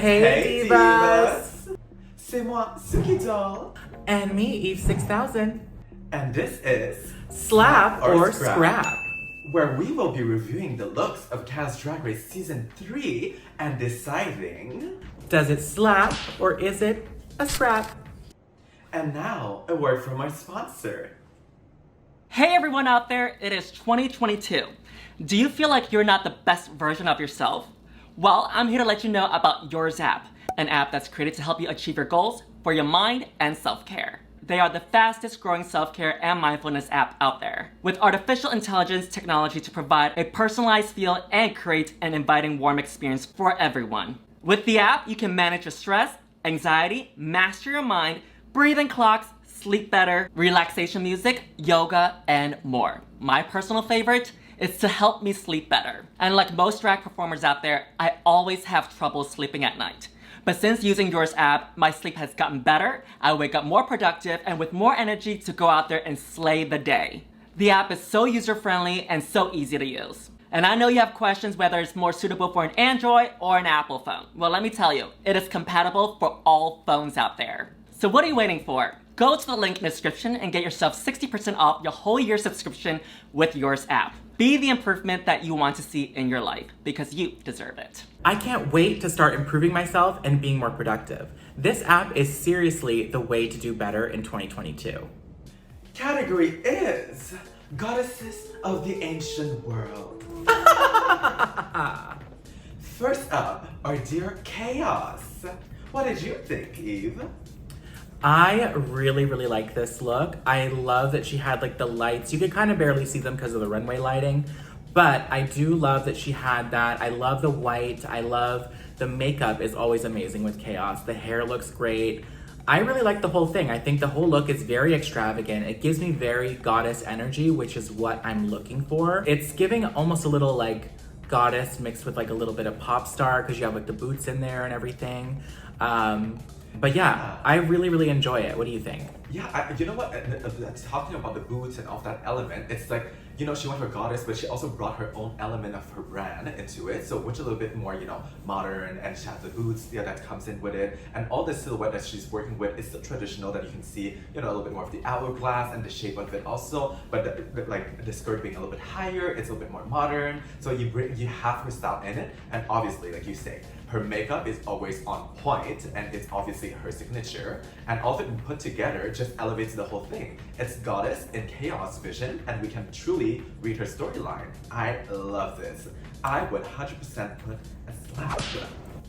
Hey divas! C'est moi, Suki Doll. And me, Eve 6000. And this is Slap or Scrap, where we will be reviewing the looks of Kaos Drag Race Season 3 and deciding... Does it slap or is it a scrap? And now, a word from our sponsor. Hey everyone out there, it is 2022. Do you feel like you're not the best version of yourself? Well, I'm here to let you know about Yours app, an app that's created to help you achieve your goals for your mind and self-care. They are the fastest growing self-care and mindfulness app out there, with artificial intelligence technology to provide a personalized feel and create an inviting, warm experience for everyone. With the app, you can manage your stress, anxiety, master your mind, breathing clocks, sleep better, relaxation music, yoga, and more. My personal favorite is to help me sleep better. And like most drag performers out there, I always have trouble sleeping at night. But since using Yours app, my sleep has gotten better, I wake up more productive and with more energy to go out there and slay the day. The app is so user-friendly and so easy to use. And I know you have questions whether it's more suitable for an Android or an Apple phone. Well, let me tell you, it is compatible for all phones out there. So what are you waiting for? Go to the link in the description and get yourself 60% off your whole year subscription with Yours app. Be the improvement that you want to see in your life, because you deserve it. I can't wait to start improving myself and being more productive. This app is seriously the way to do better in 2022. Category is Goddesses of the Ancient World. First up, our dear Kaos. What did you think, Eve? I really like this look. I love that she had like the lights. You could kind of barely see them because of the runway lighting, but I do love that she had that. I love the white. I love the makeup is always amazing with Kaos. The hair looks great. I really like the whole thing. I think the whole look is very extravagant. It gives me very goddess energy, which is what I'm looking for. It's giving almost a little like goddess mixed with like a little bit of pop star because you have like the boots in there and everything. But yeah, I really enjoy it. What do you think? Yeah, you know what? Talking about the boots and all that element, it's like, you know, she went for goddess, but she also brought her own element of her brand into it. So which a little bit more, you know, modern, and she has the boots, yeah, that comes in with it. And all the silhouette that she's working with is still traditional that you can see, you know, a little bit more of the hourglass and the shape of it also. But like the skirt being a little bit higher, it's a little bit more modern. So you have her style in it. And obviously, like you say, her makeup is always on point, and it's obviously her signature. And all of it put together just elevates the whole thing. It's goddess in Kaos vision, and we can truly read her storyline. I love this. I would 100% put a slap.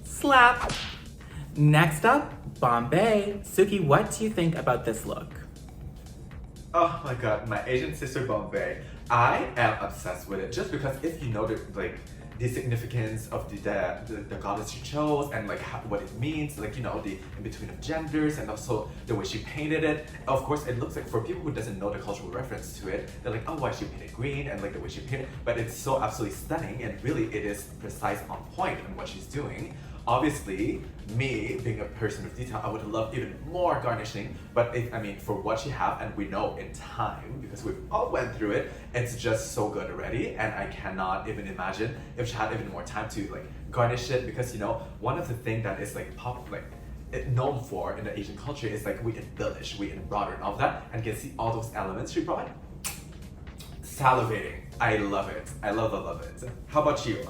Slap. Next up, Bombay. Suki, what do you think about this look? Oh my god, my Asian sister Bombay. I am obsessed with it just because if you know the significance of the goddess she chose and like what it means, like, you know, the in between of genders, and also the way she painted it. Of course, it looks like, for people who doesn't know the cultural reference to it, they're like, oh, why she painted green, and like the way she painted, but it's so absolutely stunning, and really it is precise, on point in what she's doing. Obviously, me being a person of detail, I would love even more garnishing, but I mean, for what she have, and we know in time, because we've all went through it, it's just so good already, and I cannot even imagine if she had even more time to like garnish it, because, you know, one of the things that is like known for in the Asian culture is like we embellish, we embroider and all of that, and you can see all those elements she brought. Salivating. I love it. I love it. How about you?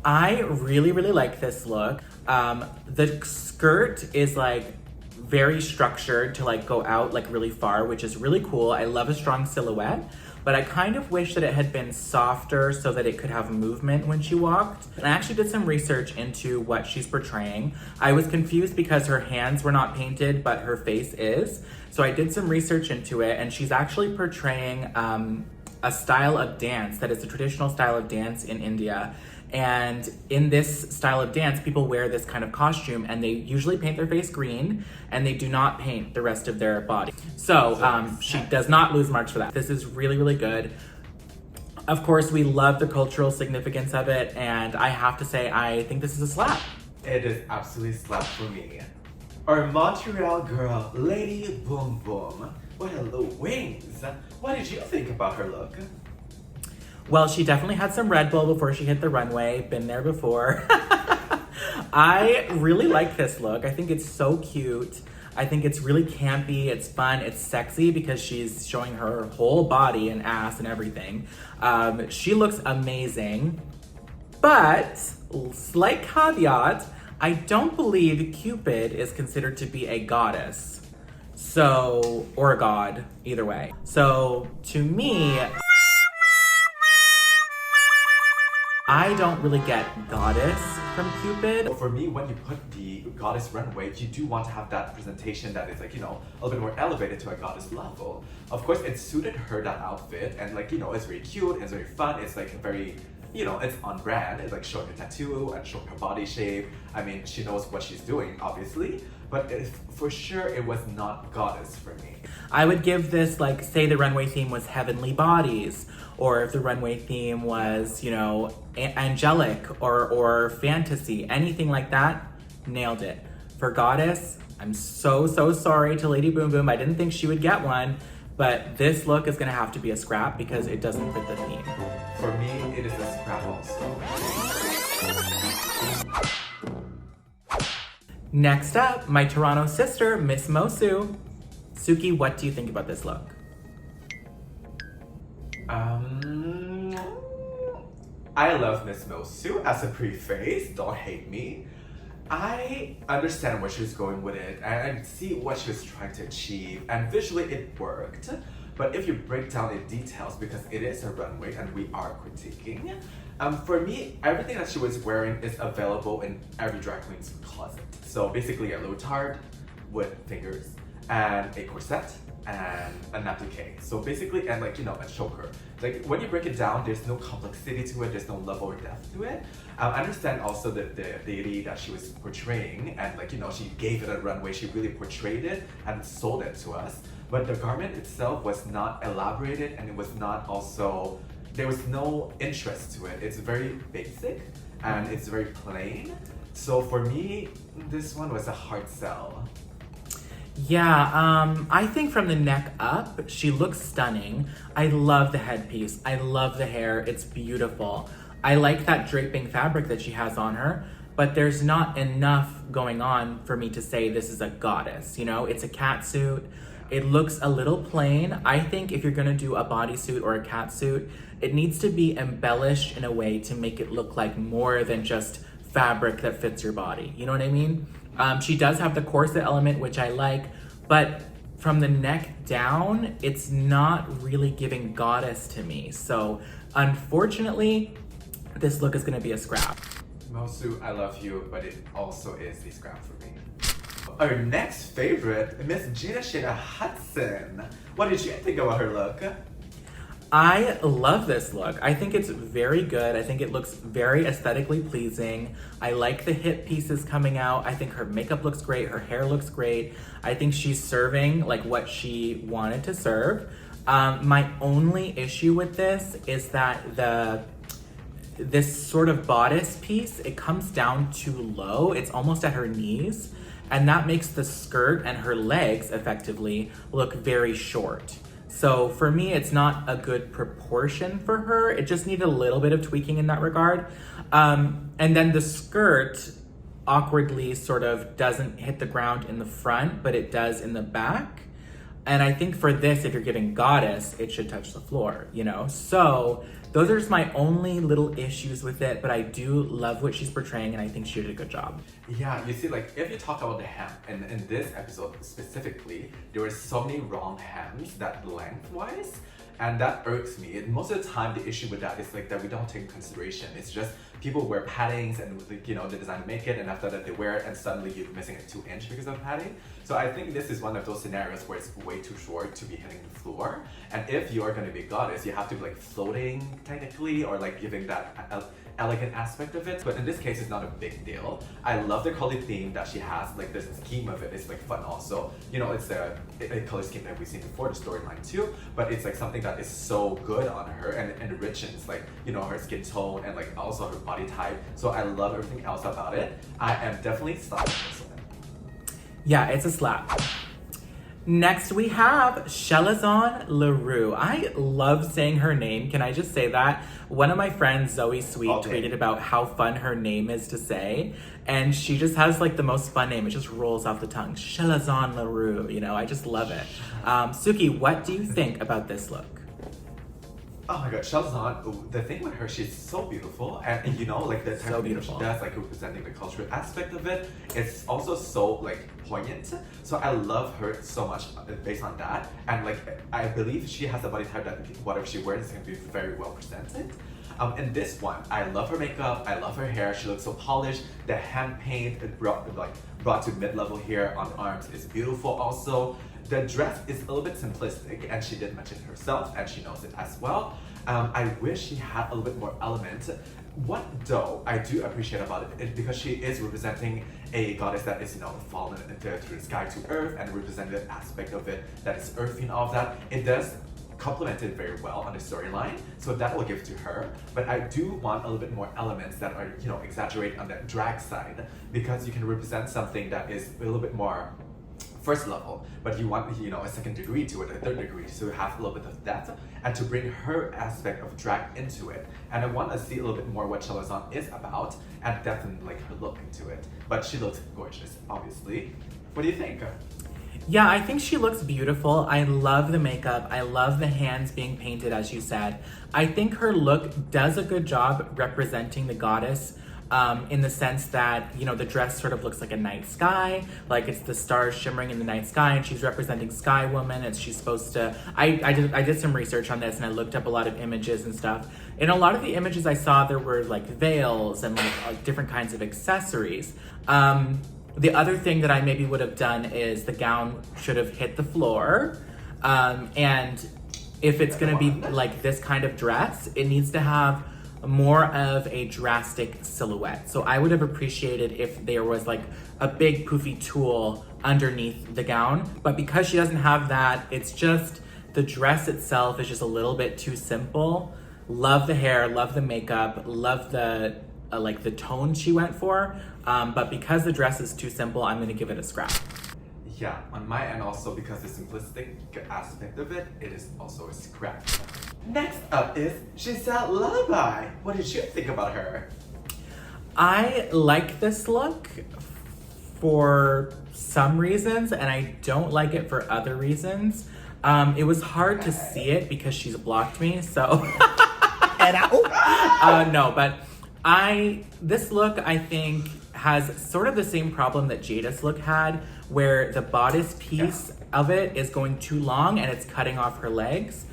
I really like this look. The skirt is like very structured to like go out like really far, which is really cool. I love a strong silhouette, but I kind of wish that it had been softer so that it could have movement when she walked. And I actually did some research into what she's portraying. I was confused because her hands were not painted, but her face is. So I did some research into it, and she's actually portraying a style of dance that is a traditional style of dance in India. And in this style of dance, people wear this kind of costume, and they usually paint their face green, and they do not paint the rest of their body. So she does not lose marks for that. This is really good. Of course, we love the cultural significance of it, and I have to say, I think this is a slap. It is absolutely slap for me. Our Montreal girl, Lady Boom Boom. What hello wings. What did you think about her look? Well, she definitely had some Red Bull before she hit the runway. Been there before. I really like this look. I think it's so cute. I think it's really campy, it's fun, it's sexy because she's showing her whole body and ass and everything. She looks amazing, but slight caveat, I don't believe Cupid is considered to be a goddess. So, or a god, either way. So, to me, I don't really get goddess from Cupid. For me, when you put the goddess runway, you do want to have that presentation that is like, you know, a little bit more elevated to a goddess level. Of course, it suited her, that outfit, and like, you know, it's very cute, it's very fun, it's like very, you know, it's on brand. It's like showing her tattoo and showing her body shape. I mean, she knows what she's doing, obviously, but for sure it was not goddess for me. I would give this, like, say the runway theme was heavenly bodies, or if the runway theme was, you know, angelic or fantasy, anything like that, nailed it. For goddess, I'm so sorry to Lady Boom Boom. I didn't think she would get one, but this look is gonna have to be a scrap because it doesn't fit the theme. For me, it is a scrap also. Next up, my Toronto sister, Miss Moço. Suki, what do you think about this look? I love Miss Moço as a preface, don't hate me. I understand where she's going with it and I see what she was trying to achieve, and visually it worked. But if you break down the details, because it is a runway and we are critiquing, for me, everything that she was wearing is available in every drag queen's closet. So basically a leotard with fingers and a corset and an applique. So basically, and like, you know, a choker. Like when you break it down, there's no complexity to it, there's no level or depth to it. I understand also the deity that she was portraying, and like, you know, she gave it a runway, she really portrayed it and sold it to us. But the garment itself was not elaborated, and it was not also, there was no interest to it. It's very basic and it's very plain. So for me, this one was a hard sell. Yeah, I think from the neck up, she looks stunning. I love the headpiece. I love the hair. It's beautiful. I like that draping fabric that she has on her, but there's not enough going on for me to say this is a goddess, you know? It's a catsuit. It looks a little plain. I think if you're gonna do a bodysuit or a catsuit, it needs to be embellished in a way to make it look like more than just fabric that fits your body. You know what I mean? She does have the corset element, which I like, but from the neck down, it's not really giving goddess to me. So unfortunately, this look is gonna be a scrap. Moço, I love you, but it also is a scrap for me. Our next favorite, Miss Gina Shada Hudson. What did you think about her look? I love this look. I think it's very good. I think it looks very aesthetically pleasing. I like the hip pieces coming out. I think her makeup looks great. Her hair looks great. I think she's serving like what she wanted to serve. My only issue with this is that this sort of bodice piece, it comes down too low. It's almost at her knees. And that makes the skirt and her legs effectively look very short. So for me, it's not a good proportion for her. It just needed a little bit of tweaking in that regard. And then the skirt awkwardly sort of doesn't hit the ground in the front, but it does in the back. And I think for this, if you're giving goddess, it should touch the floor, you know? So those are just my only little issues with it, but I do love what she's portraying and I think she did a good job. Yeah, you see, like, if you talk about the hem, and in this episode specifically, there were so many wrong hems that lengthwise, and that irks me. And most of the time, the issue with that is like that we don't take consideration. It's just people wear paddings and, you know, the designer make it, and after that they wear it and suddenly you're missing a 2-inch because of padding. So I think this is one of those scenarios where it's way too short to be hitting the floor. And if you are going to be goddess, you have to be like floating technically, or like giving that elegant aspect of it. But in this case, it's not a big deal. I love the color theme that she has. Like the scheme of it is like fun also. You know, it's a color scheme that we've seen before, the storyline too, but it's like something that is so good on her and enriches like, you know, her skin tone and like also her body type. So I love everything else about it. I am definitely slapping this one. Yeah, it's a slap. Next we have Chelazon Leroux. I love saying her name. Can I just say that? One of my friends, Zoe Sweet, tweeted about how fun her name is to say. And she just has like the most fun name. It just rolls off the tongue. Chelazon Leroux, you know, I just love it. Suki, what do you think about this look? Oh my god, Shalazon, the thing with her, she's so beautiful, and you know, like the type of makeup she does, like representing the cultural aspect of it, it's also so like poignant. So I love her so much based on that, and like I believe she has a body type that whatever she wears is gonna be very well presented. In this one, I love her makeup, I love her hair, she looks so polished, the hand paint brought to mid-level here on the arms is beautiful also. The dress is a little bit simplistic, and she did mention it herself, and she knows it as well. I wish she had a little bit more element. What though I do appreciate about it is because she is representing a goddess that is, you know, fallen through the sky to earth, and representing the aspect of it that is earthy and all of that. It does complement it very well on the storyline, so that will give to her. But I do want a little bit more elements that are, you know, exaggerate on the drag side, because you can represent something that is a little bit more first level, but you want, you know, a second degree to it, a third degree, so you have a little bit of depth, and to bring her aspect of drag into it. And I want to see a little bit more what Chelazon is about, and definitely like her look into it. But she looks gorgeous, obviously. What do you think? Yeah, I think she looks beautiful. I love the makeup. I love the hands being painted, as you said. I think her look does a good job representing the goddess. In the sense that, you know, the dress sort of looks like a night sky, like it's the stars shimmering in the night sky, and she's representing Sky Woman, and she's supposed to, I did some research on this, and I looked up a lot of images and stuff. In a lot of the images I saw, there were like veils and like different kinds of accessories. The other thing that I maybe would have done is the gown should have hit the floor, and if it's gonna be like this kind of dress, it needs to have more of a drastic silhouette. So I would have appreciated if there was like a big poofy tulle underneath the gown, but because she doesn't have that, it's just, the dress itself is just a little bit too simple. Love the hair, love the makeup, love the like the tone she went for, but because the dress is too simple, I'm gonna give it a scrap. Yeah, on my end also, because the simplistic aspect of it, it is also a scrap. Next up is Giselle Lullaby. What did you think about her? I like this look for some reasons, and I don't like it for other reasons. It was hard to see it because she's blocked me, so. No, but this look, I think, has sort of the same problem that Jada's look had, where the bodice piece of it is going too long and it's cutting off her legs.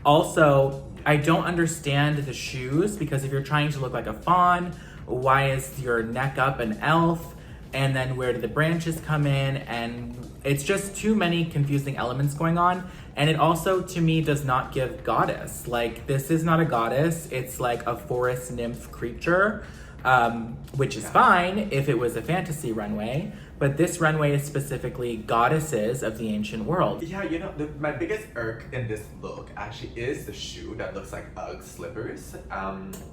Also, I don't understand the shoes, because if you're trying to look like a fawn, why is your neck up an elf? And then where do the branches come in? And it's just too many confusing elements going on. And it also, to me, does not give goddess. Like, this is not a goddess. It's like a forest nymph creature, which is fine if it was a fantasy runway. But this runway is specifically goddesses of the ancient world. Yeah, you know, my biggest irk in this look actually is the shoe that looks like Ugg slippers.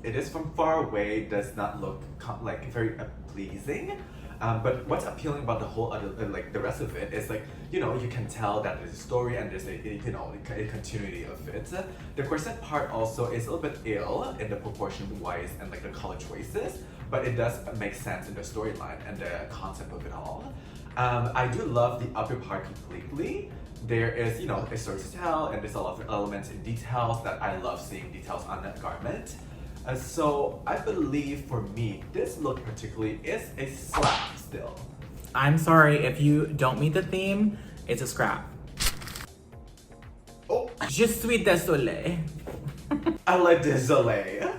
It is from far away, does not look like very pleasing. But what's appealing about the whole other, like the rest of it, is like, you know, you can tell that there's a story and there's a, you know, a continuity of it. The corset part also is a little bit ill in the proportion wise and like the color choices, but it does make sense in the storyline and the concept of it all. I do love the upper part completely. There is, you know, a story to tell, and there's a lot of elements and details that I love seeing details on that garment. So I believe for me, this look particularly is a slap still. I'm sorry, if you don't meet the theme, it's a scrap. Oh, Je suis désolée. I like désolé.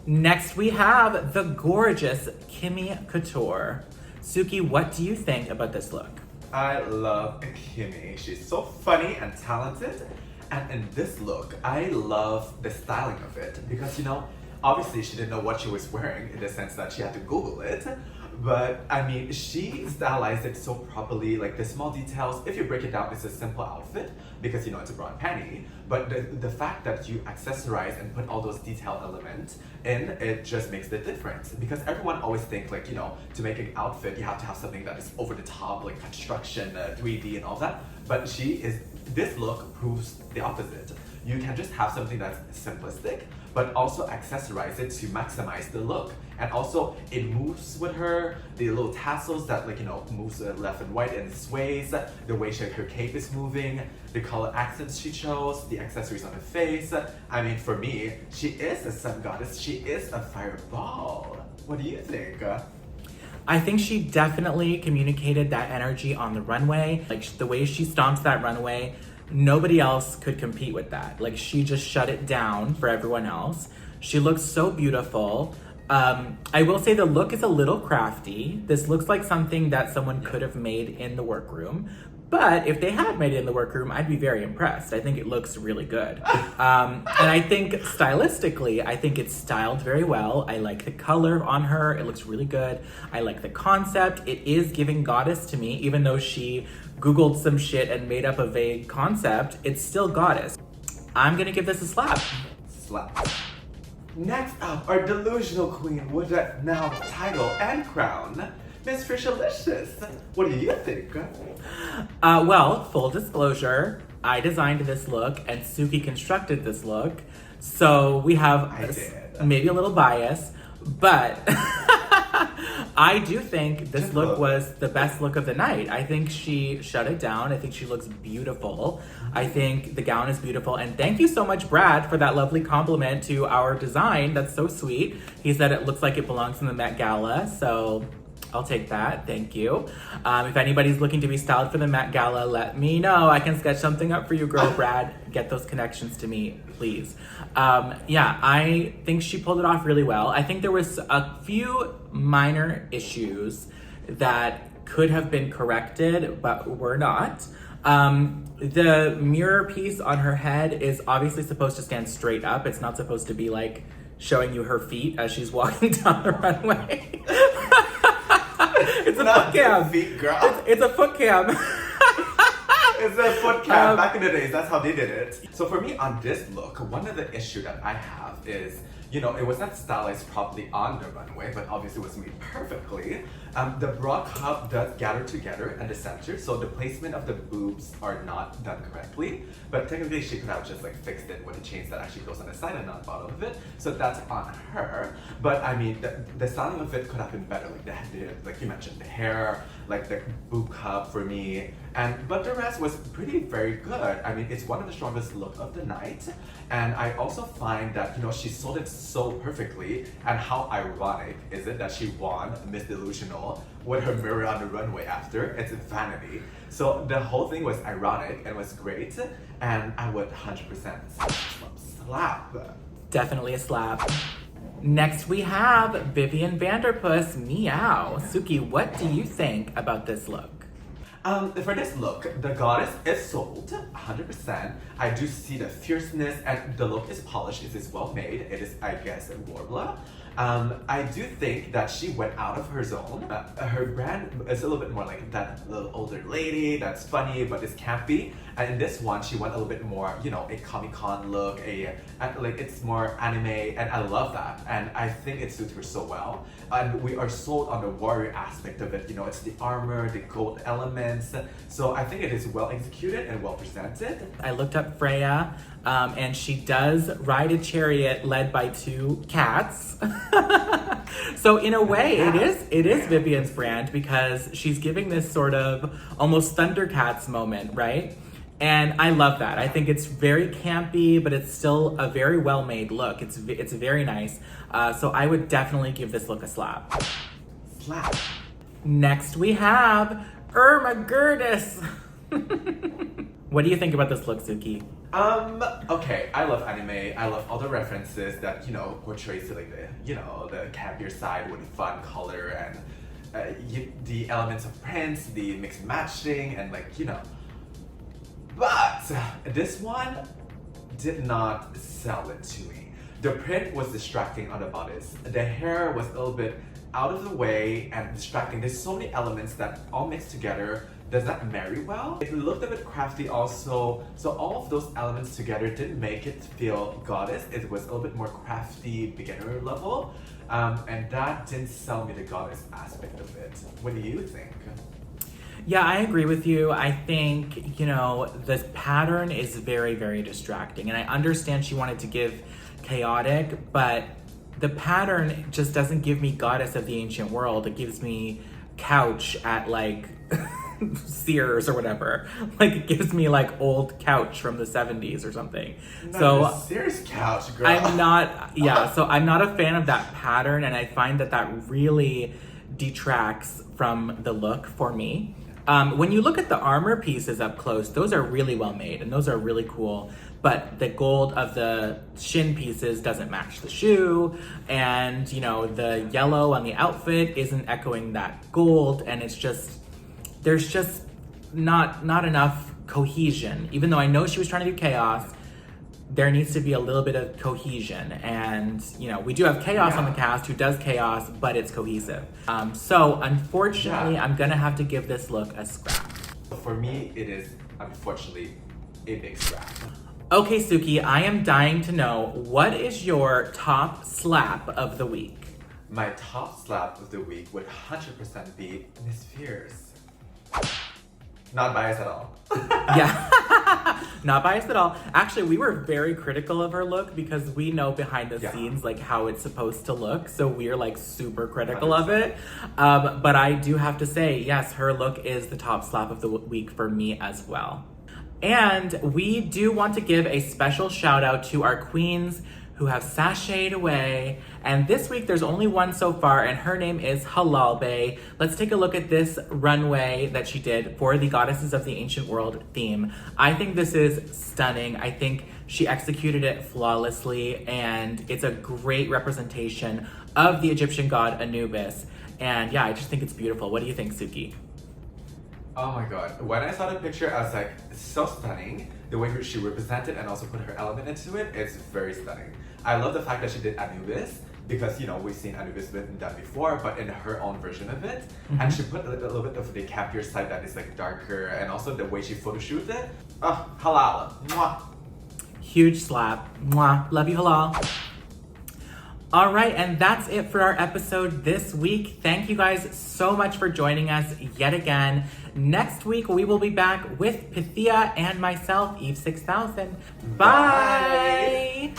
Next we have the gorgeous Kimmy Couture. Suki, what do you think about this look? I love Kimmy. She's so funny and talented. And in this look, I love the styling of it because, you know, obviously she didn't know what she was wearing in the sense that she had to Google it. But I mean, she stylized it so properly, like the small details. If you break it down, it's a simple outfit because you know it's a bra and panty. But the fact that you accessorize and put all those detail elements in, it just makes the difference. Because everyone always think like, you know, to make an outfit, you have to have something that is over the top, like construction, 3D and all that. But this look proves the opposite. You can just have something that's simplistic, but also accessorize it to maximize the look. And also, it moves with her, the little tassels that like, you know, moves left and right and sways, the way her cape is moving, the color accents she chose, the accessories on the face. I mean, for me, she is a sun goddess, she is a fireball. What do you think? I think she definitely communicated that energy on the runway. Like the way she stomps that runway, nobody else could compete with that. Like she just shut it down for everyone else. She looks so beautiful. I will say the look is a little crafty. This looks like something that someone could have made in the workroom. But if they had made it in the workroom, I'd be very impressed. I think it looks really good. And I think stylistically, I think it's styled very well. I like the color on her. It looks really good. I like the concept. It is giving goddess to me, even though she Googled some shit and made up a vague concept, it's still goddess. I'm gonna give this a slap. Slap. Next up, our delusional queen with that now title and crown, Miss Fiercalicious. What do you think? Well, full disclosure, I designed this look and Suki constructed this look. So we have maybe a little bias, but I do think this look was the best look of the night. I think she shut it down. I think she looks beautiful. I think the gown is beautiful. And thank you so much, Brad, for that lovely compliment to our design. That's so sweet. He said it looks like it belongs in the Met Gala. So I'll take that. Thank you. If anybody's looking to be styled for the Met Gala, let me know. I can sketch something up for you, girl, Brad. Get those connections to me, please. Yeah, I think she pulled it off really well. I think there was a few minor issues that could have been corrected, but were not. The mirror piece on her head is obviously supposed to stand straight up. It's not supposed to be like showing you her feet as she's walking down the runway. It's a foot cam. Feet, girl. It's a foot cam. It's a foot cam. Back in the days, that's how they did it. So for me, on this look, one of the issues that I have is, you know, it was not stylized properly on the runway, but obviously it was made perfectly. The bra cup does gather together at the center, so the placement of the boobs are not done correctly. But technically, she could have just like fixed it with a chain that actually goes on the side and not bottom of it. So that's on her. But I mean, the styling of it could have been better. Like you mentioned, the hair, like the boob cup for me, but the rest was very good. I mean, it's one of the strongest look of the night, and I also find that, you know, she sold it so perfectly. And how ironic is it that she won Miss Delusional with her mirror on the runway after? It's vanity. So the whole thing was ironic and was great, and I would 100% slap. Definitely a slap. Next we have Vivian Vanderpuss, meow. Suki, what do you think about this look? For this look, the goddess is sold 100%. I do see the fierceness, and the look is polished. It is well made. It is, I guess, a warbler. I do think that she went out of her zone. Her brand is a little bit more like that little older lady that's funny but is campy. And in this one, she went a little bit more, you know, a Comic-Con look, like it's more anime, and I love that. And I think it suits her so well. And we are sold on the warrior aspect of it. You know, it's the armor, the gold elements. So I think it is well executed and well presented. I looked up Freya, and she does ride a chariot led by two cats. So in a way, it is Vivian's brand, because she's giving this sort of almost Thundercats moment, right? And I love that. I think it's very campy, but it's still a very well-made look. It's very nice. So I would definitely give this look a slap. Slap. Next we have Irma Girdus. What do you think about this look, Suki? Okay, I love anime. I love all the references that, you know, portrays like the, you know, the campier side with fun color and the elements of prints, the mixed matching, and like, you know. But this one did not sell it to me. The print was distracting on the bodice. The hair was a little bit out of the way and distracting. There's so many elements that all mixed together does not marry well. It looked a bit crafty also, so all of those elements together didn't make it feel goddess. It was a little bit more crafty, beginner level, and that didn't sell me the goddess aspect of it. What do you think? Yeah, I agree with you. I think, you know, the pattern is very, very distracting. And I understand she wanted to give chaotic, but the pattern just doesn't give me goddess of the ancient world. It gives me couch at like Sears or whatever. Like it gives me like old couch from the 70s or something. So Sears couch, girl. I'm not, so I'm not a fan of that pattern. And I find that that really detracts from the look for me. When you look at the armor pieces up close, those are really well made and those are really cool. But the gold of the shin pieces doesn't match the shoe. And, you know, the yellow on the outfit isn't echoing that gold. And it's just, there's just not enough cohesion. Even though I know she was trying to do chaos, there needs to be a little bit of cohesion. And, you know, we do have Chaos on the cast who does chaos, but it's cohesive. So unfortunately, I'm gonna have to give this look a scrap. For me, it is unfortunately a big scrap. Okay, Suki, I am dying to know, what is your top slap of the week? My top slap of the week would 100% be Miss Fierce. Not biased at all. Yeah, not biased at all. Actually, we were very critical of her look because we know behind the scenes like how it's supposed to look. So we're like super critical 100%. of it. But I do have to say, yes, her look is the top slap of the week for me as well. And we do want to give a special shout out to our queens who have sashayed away. And this week there's only one so far, and her name is Halal. Let's take a look at this runway that she did for the Goddesses of the Ancient World theme. I think this is stunning. I think she executed it flawlessly, and it's a great representation of the Egyptian god Anubis. And yeah, I just think it's beautiful. What do you think, Suki? Oh my god. When I saw the picture, I was like, it's so stunning. The way she represented and also put her element into it, it's very stunning. I love the fact that she did Anubis, because, you know, we've seen Anubis been done before, but in her own version of it. Mm-hmm. And she put a little bit of the capture side that is like darker, and also the way she photoshoot it. Oh, halal. Mwah. Huge slap. Mwah. Love you, Halal. All right, and that's it for our episode this week. Thank you guys so much for joining us yet again. Next week, we will be back with Pythia and myself, Eve 6000. Bye.